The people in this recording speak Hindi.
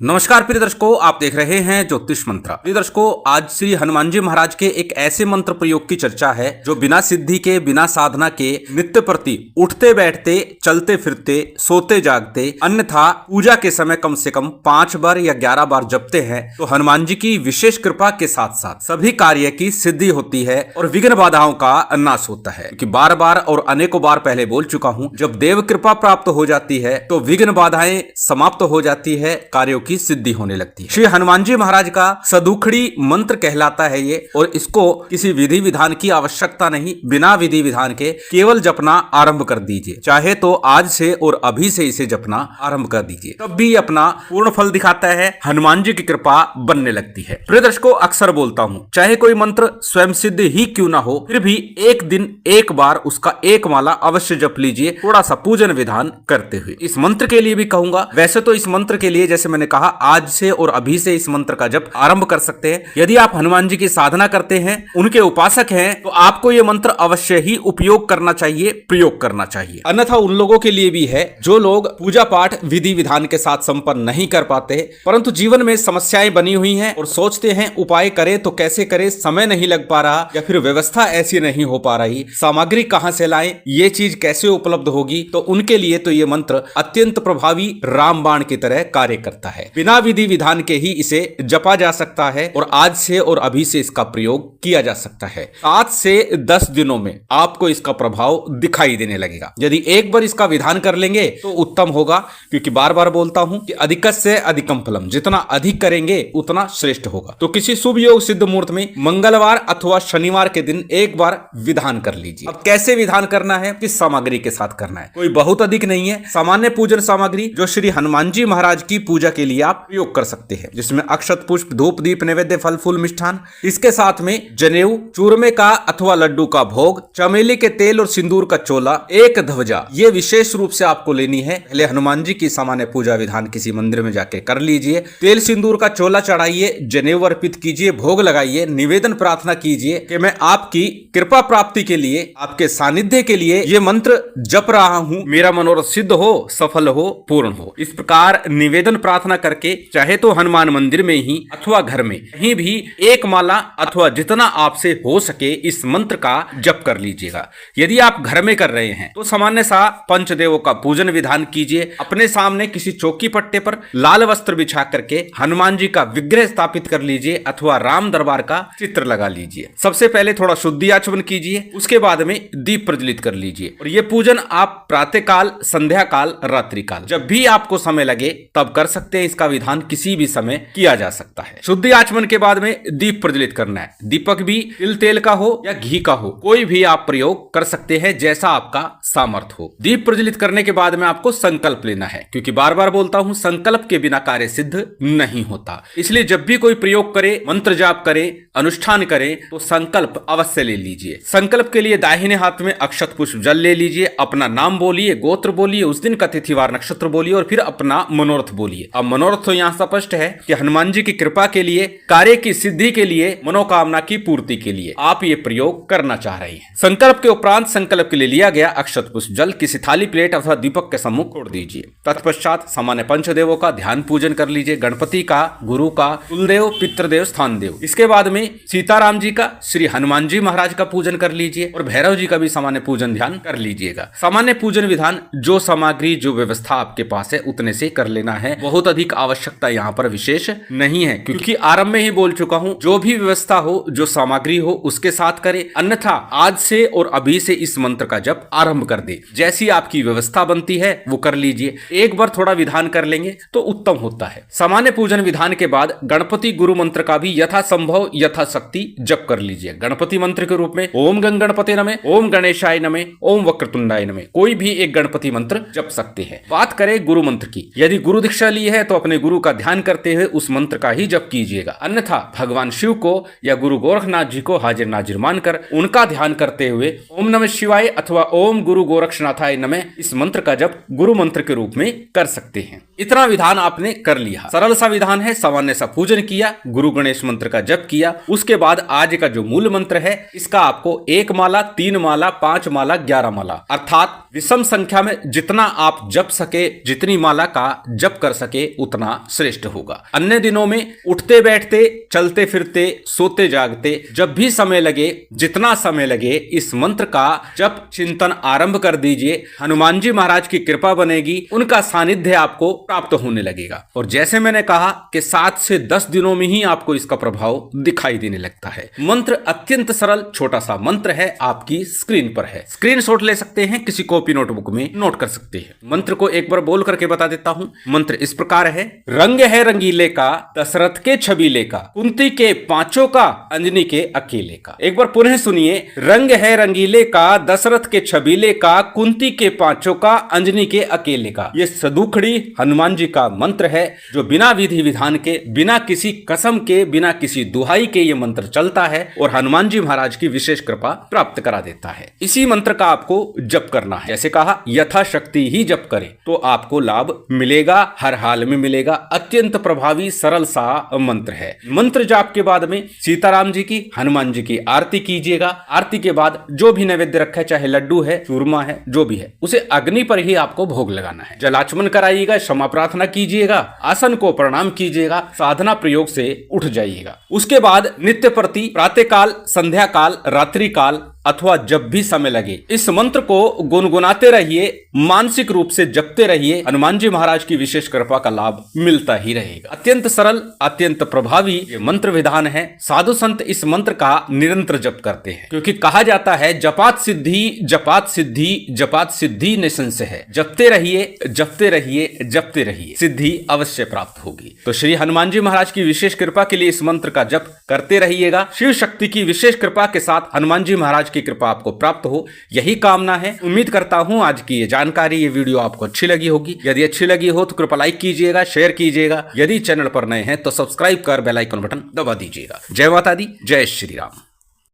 नमस्कार प्रिय दर्शकों, आप देख रहे हैं ज्योतिष मंत्र। प्रिय दर्शकों, आज श्री हनुमान जी महाराज के एक ऐसे मंत्र प्रयोग की चर्चा है जो बिना सिद्धि के, बिना साधना के नित्य प्रति उठते बैठते, चलते फिरते, सोते जागते, अन्यथा पूजा के समय कम से कम 5 बार या 11 बार जपते हैं तो हनुमान जी की विशेष कृपा के साथ साथ सभी कार्य की सिद्धि होती है और विघ्न बाधाओं का नाश होता है। क्योंकि बार बार और अनेकों बार पहले बोल चुका हूँ, जब देव कृपा प्राप्त हो जाती है तो विघ्न बाधाएं समाप्त हो जाती है, कार्यों की सिद्धि होने लगती है। श्री हनुमान जी महाराज का सदुखड़ी मंत्र कहलाता है ये, और इसको किसी विधि विधान की आवश्यकता नहीं, बिना विधि विधान के केवल जपना आरंभ कर दीजिए। चाहे तो आज से और अभी से इसे जपना आरंभ कर दीजिए, तब भी अपना पूर्ण फल दिखाता है, हनुमान जी की कृपा बनने लगती है। प्रिय दर्शकों, अक्सर बोलता हूँ, चाहे कोई मंत्र स्वयं सिद्ध ही क्यों ना हो, फिर भी एक दिन एक बार उसका एक माला अवश्य जप लीजिए, थोड़ा सा पूजन विधान करते हुए। इस मंत्र के लिए भी कहूंगा, वैसे तो इस मंत्र के लिए जैसे मैंने कहा आज से और अभी से इस मंत्र का जप आरंभ कर सकते हैं। यदि आप हनुमान जी की साधना करते हैं, उनके उपासक हैं, तो आपको यह मंत्र अवश्य ही उपयोग करना चाहिए, प्रयोग करना चाहिए। अन्यथा उन लोगों के लिए भी है जो लोग पूजा पाठ विधि विधान के साथ संपन्न नहीं कर पाते, परंतु जीवन में समस्याएं बनी हुई हैं और सोचते हैं उपाय करें तो कैसे करें, समय नहीं लग पा रहा या फिर व्यवस्था ऐसी नहीं हो पा रही, सामग्री कहां से लाएं, ये चीज कैसे उपलब्ध होगी, तो उनके लिए तो ये मंत्र अत्यंत प्रभावी रामबाण की तरह कार्य करता है। बिना विधि विधान के ही इसे जपा जा सकता है और आज से और अभी से इसका प्रयोग किया जा सकता है। 7 से 10 दिनों में आपको इसका प्रभाव दिखाई देने लगेगा। यदि एक बार इसका विधान कर लेंगे तो उत्तम होगा, क्योंकि बार बार बोलता हूं कि अधिकस्य अधिकम फलम, जितना अधिक करेंगे उतना श्रेष्ठ होगा। तो किसी शुभ योग सिद्ध मुहूर्त में मंगलवार अथवा शनिवार के दिन एक बार विधान कर लीजिए। अब कैसे विधान करना है, किस सामग्री के साथ करना है, कोई बहुत अधिक नहीं है, सामान्य पूजन सामग्री जो श्री हनुमान जी महाराज की पूजा के लिए आप प्रयोग कर सकते हैं, जिसमें अक्षत पुष्प धूप दीप नैवेद्य फल फूल मिष्ठान, इसके साथ में जनेऊ, चूरमे का अथवा लड्डू का भोग, चमेली के तेल और सिंदूर का चोला, एक ध्वजा, ये विशेष रूप से आपको लेनी है। पहले हनुमान जी की सामान्य पूजा विधान किसी मंदिर में जाके कर लीजिए, तेल सिंदूर का चोला चढ़ाइए, जनेऊ अर्पित कीजिए, भोग लगाइए, निवेदन प्रार्थना कीजिए कि मैं आपकी कृपा प्राप्ति के लिए, आपके सानिध्य के लिए ये मंत्र जप रहा हूं, मेरा मनोरथ सिद्ध हो, सफल हो, पूर्ण हो। इस प्रकार निवेदन प्रार्थना करके चाहे तो हनुमान मंदिर में ही अथवा घर में कहीं भी एक माला अथवा जितना आपसे हो सके इस मंत्र का जप कर लीजिएगा। यदि आप घर में कर रहे हैं तो सामान्य सा पंचदेवों का पूजन विधान कीजिए। अपने सामने किसी चौकी पट्टे पर लाल वस्त्र बिछा करके हनुमान जी का विग्रह स्थापित कर लीजिए अथवा राम दरबार का चित्र लगा लीजिए। सबसे पहले थोड़ा शुद्धि आचमन कीजिए, उसके बाद में दीप प्रज्वलित कर लीजिए। और यह पूजन आप प्रातः काल, संध्या काल, रात्रि काल, जब भी आपको समय लगे तब कर सकते हैं। इसका विधान किसी भी समय किया जा सकता है। शुद्धि आचमन के बाद में दीप प्रज्वलित करना है। दीपक भी तिल तेल का हो या घी का हो, कोई भी आप प्रयोग कर सकते हैं, जैसा आपका सामर्थ्य हो। दीप प्रज्वलित करने के बाद में आपको संकल्प लेना है, क्योंकि बार बार बोलता हूं, संकल्प के बिना कार्य सिद्ध नहीं होता। इसलिए जब भी कोई प्रयोग करे, मंत्र जाप करे, अनुष्ठान करे, तो संकल्प अवश्य ले लीजिए। संकल्प के लिए दाहिने हाथ में अक्षत पुष्प जल ले लीजिए, अपना नाम बोलिए, गोत्र बोलिए, उस दिन का तिथिवार नक्षत्र बोलिए और फिर अपना मनोरथ बोलिए। अब मनोरथ तो यहाँ स्पष्ट है कि हनुमान जी की कृपा के लिए, कार्य की सिद्धि के लिए, मनोकामना की पूर्ति के लिए आप ये प्रयोग करना चाह रहे हैं। संकल्प के उपरांत संकल्प के लिए लिया गया अक्षत पुष्प जल किसी थाली, प्लेट अथवा दीपक के सम्मुख छोड़ दीजिए। तत्पश्चात सामान्य पंचदेवों का ध्यान पूजन कर लीजिए, गणपति का, गुरु का, कुलदेव, पितृदेव, स्थान देव। इसके बाद में सीताराम जी का, श्री हनुमान जी महाराज का पूजन कर लीजिए और भैरव जी का भी सामान्य पूजन ध्यान कर लीजिएगा। सामान्य पूजन विधान जो सामग्री, जो व्यवस्था आपके पास है उतने से कर लेना है। बहुत अधिक आवश्यकता यहाँ पर विशेष नहीं है, क्योंकि आरंभ में ही बोल चुका हूं, जो भी व्यवस्था हो, जो सामग्री हो उसके साथ करें, अन्यथा आज से और अभी से इस मंत्र का जप आरंभ कर दे। जैसी आपकी व्यवस्था बनती है वो कर लीजिए। एक बार थोड़ा विधान कर लेंगे तो उत्तम होता है। सामान्य पूजन विधान के बाद गणपति गुरु मंत्र का भी यथा संभव यथाशक्ति जप कर लीजिए। गणपति मंत्र के रूप में ओम गंग गणपति नमः, ओम गणेशाय नमः, ओम वक्रतुंडाय नमः, कोई भी एक गणपति मंत्र जप सकते हैं। बात करें गुरु मंत्र की, यदि गुरु दीक्षा ली है तो अपने गुरु का ध्यान करते हुए उस मंत्र का ही जप कीजिएगा, अन्यथा भगवान शिव को या गुरु गोरखनाथ जी को हाजिर नाजिर मानकर उनका ध्यान करते हुए ओम नमः शिवाय अथवा ओम गुरु गोरक्षनाथाय नमः इस मंत्र का जप गुरु मंत्र के रूप में कर सकते हैं। इतना विधान आपने कर लिया। सरल सा विधान है, सामान्य सा पूजन किया, गुरु गणेश मंत्र का जप किया, उसके बाद आज का जो मूल मंत्र है इसका आपको 1 माला, 3 माला, 5 माला, 11 माला अर्थात विषम संख्या में जितना आप जप सके, जितनी माला का जप कर सके उतना श्रेष्ठ होगा। अन्य दिनों में उठते बैठते, चलते फिरते, सोते जागते, जब भी समय लगे, जितना समय लगे, इस मंत्र का जप चिंतन आरंभ कर दीजिए। हनुमान जी महाराज की कृपा बनेगी, उनका सानिध्य आपको प्राप्त होने लगेगा। और जैसे मैंने कहा कि 7 से 10 दिनों में ही आपको इसका प्रभाव दिखाई देने लगता है। मंत्र अत्यंत सरल छोटा सा मंत्र है, आपकी स्क्रीन पर है, स्क्रीनशॉट ले सकते हैं, किसी कॉपी नोटबुक में नोट कर सकते हैं। मंत्र को एक बार बोल करके बता देता हूं। मंत्र इस प्रकार है, रंग है रंगीले का, दशरथ के छबीले का, कुंती के पांचों का, अंजनी के अकेले का। एक बार पुनः सुनिए, रंग है रंगीले का, दशरथ के छबीले का, कुंती के पांचों का, अंजनी के अकेले का। ये सदुखड़ी हनुमान जी का मंत्र है, जो बिना विधि विधान के, बिना किसी कसम के, बिना किसी दुहाई के ये मंत्र चलता है और हनुमान जी महाराज की विशेष कृपा प्राप्त करा देता है। इसी मंत्र का आपको जप करना है, जैसे कहा यथाशक्ति ही जप करें तो आपको लाभ मिलेगा, हर हाल में मिलेगा। अत्यंत प्रभावी सरल सा मंत्र है। मंत्र जाप के बाद में सीताराम जी की, हनुमान जी की आरती कीजिएगा। आरती के बाद जो भी नैवेद्य रखा है, चाहे लड्डू है, चूरमा है, जो भी है, उसे अग्नि पर ही आपको भोग लगाना है। जलाचमन कराइएगा, क्षमा प्रार्थना कीजिएगा, आसन को प्रणाम कीजिएगा, साधना प्रयोग से उठ जाइएगा। उसके बाद नित्य प्रति प्रातः काल, संध्या काल, रात्रि काल अथवा जब भी समय लगे इस मंत्र को गुनगुनाते रहिए, मानसिक रूप से जपते रहिए। हनुमान जी महाराज की विशेष कृपा का लाभ मिलता ही रहेगा। अत्यंत सरल, अत्यंत प्रभावी ये मंत्र विधान है। साधु संत इस मंत्र का निरंतर जप करते हैं, क्योंकि कहा जाता है जपात सिद्धि, जपात सिद्धि, जपात सिद्धि निसंशय है। जपते रहिए, जपते रहिए, जपते रहिए, सिद्धि अवश्य प्राप्त होगी। तो श्री हनुमान जी महाराज की विशेष कृपा के लिए इस मंत्र का जप करते रहिएगा। शिव शक्ति की विशेष कृपा के साथ हनुमान जी महाराज की कृपा आपको प्राप्त हो, यही कामना है। उम्मीद करता हूं आज की ये जानकारी, ये वीडियो आपको अच्छी लगी होगी। यदि अच्छी लगी हो तो कृपया लाइक कीजिएगा, शेयर कीजिएगा। यदि चैनल पर नए हैं तो सब्सक्राइब कर बेल आइकन बटन दबा दीजिएगा। जय माता दी, जय श्री राम।